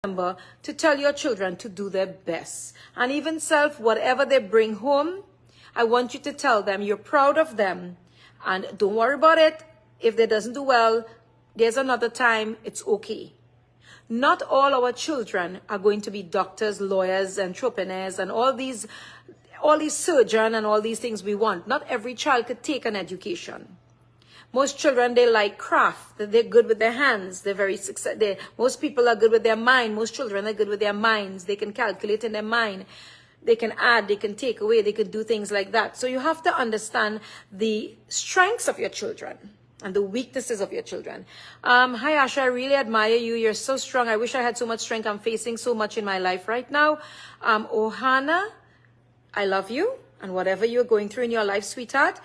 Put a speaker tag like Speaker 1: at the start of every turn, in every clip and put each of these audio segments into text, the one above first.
Speaker 1: remember to tell your children to do their best. And even whatever they bring home, I want you to tell them you're proud of them. And don't worry about it. If they doesn't do well, there's another time. It's okay. Not all our children are going to be doctors, lawyers, entrepreneurs, and all these surgeons and all these things we want. Not every child could take an education. Most children, they like craft. They're good with their hands. They're very successful. Most people are good with their mind. Most children are good with their minds. They can calculate in their mind. They can add, they can take away, they can do things like that. So you have to understand the strengths of your children and the weaknesses of your children. Hi, Asha, I really admire you. You're so strong. I wish I had so much strength. I'm facing so much in my life right now. Ohana, I love you. And whatever you're going through in your life, sweetheart,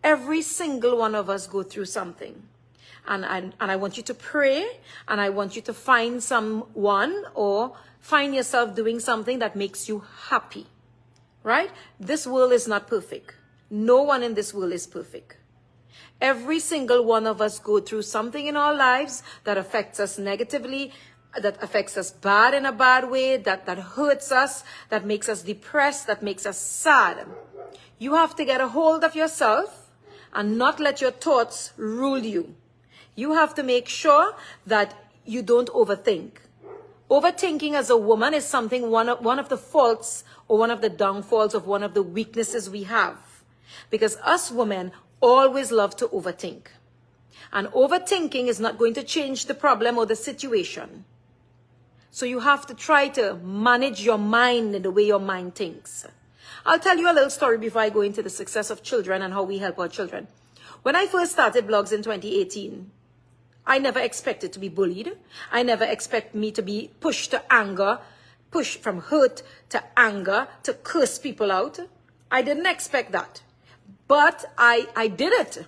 Speaker 1: every single one of us go through something. And I want you to pray, and I want you to find someone or find yourself doing something that makes you happy, right? This world is not perfect. No one in this world is perfect. Every single one of us go through something in our lives that affects us negatively, that affects us bad in a bad way, that hurts us, that makes us depressed, that makes us sad. You have to get a hold of yourself and not let your thoughts rule you. You have to make sure that you don't overthink. Overthinking as a woman is something, one of the faults or one of the downfalls of one of the weaknesses we have. Because us women always love to overthink. And overthinking is not going to change the problem or the situation. So you have to try to manage your mind in the way your mind thinks. I'll tell you a little story before I go into the success of children and how we help our children. When I first started blogs in 2018, I never expected to be bullied. I never expect me to be pushed to anger, pushed from hurt to anger, to curse people out. I didn't expect that. But I did it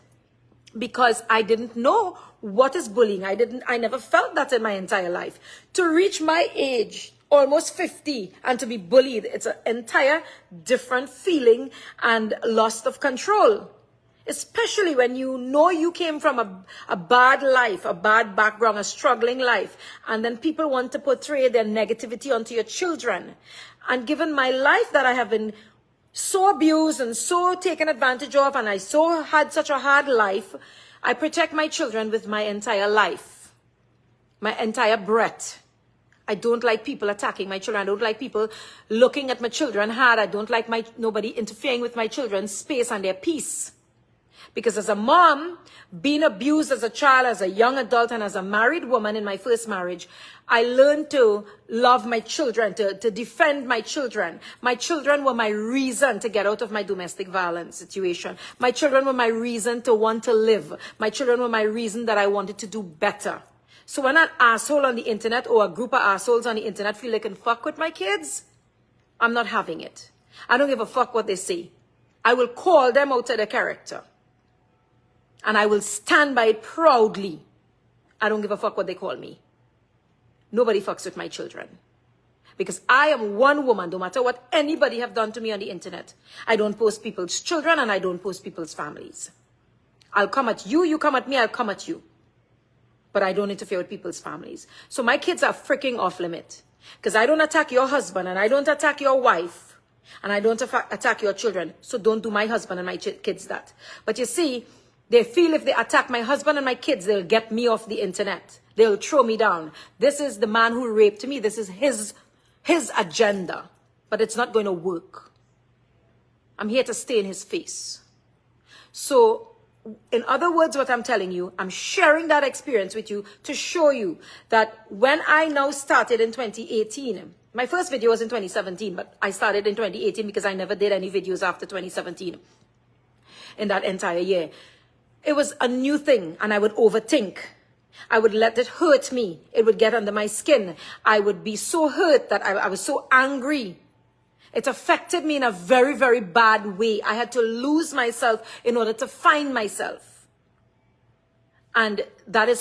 Speaker 1: because I didn't know what is bullying. I never felt that in my entire life. To reach my age, almost 50, and to be bullied, it's an entire different feeling and loss of control. Especially when you know you came from a bad life, a bad background, a struggling life, and then people want to portray their negativity onto your children. And given my life that I have been so abused and so taken advantage of, and I had such a hard life, I protect my children with my entire life, my entire breath. I don't like people attacking my children. I don't like people looking at my children hard. I don't like nobody interfering with my children's space and their peace. Because as a mom, being abused as a child, as a young adult, and as a married woman in my first marriage, I learned to love my children, to defend my children. My children were my reason to get out of my domestic violence situation. My children were my reason to want to live. My children were my reason that I wanted to do better. So when an asshole on the internet or a group of assholes on the internet feel they can fuck with my kids, I'm not having it. I don't give a fuck what they say. I will call them out of their character. And I will stand by it proudly. I don't give a fuck what they call me. Nobody fucks with my children. Because I am one woman, no matter what anybody have done to me on the internet. I don't post people's children and I don't post people's families. I'll come at you, you come at me, I'll come at you. But I don't interfere with people's families. So my kids are freaking off limit. Because I don't attack your husband and I don't attack your wife. And I don't attack your children. So don't do my husband and my kids that. But you see, they feel if they attack my husband and my kids, they'll get me off the internet. They'll throw me down. This is the man who raped me. This is his agenda. But it's not going to work. I'm here to stay in his face. So, in other words, what I'm telling you, I'm sharing that experience with you to show you that when I now started in 2018, my first video was in 2017, but I started in 2018 because I never did any videos after 2017 in that entire year. It was a new thing and I would overthink. I would let it hurt me. It would get under my skin. I would be so hurt that I was so angry. It affected me in a very, very bad way. I had to lose myself in order to find myself. And that is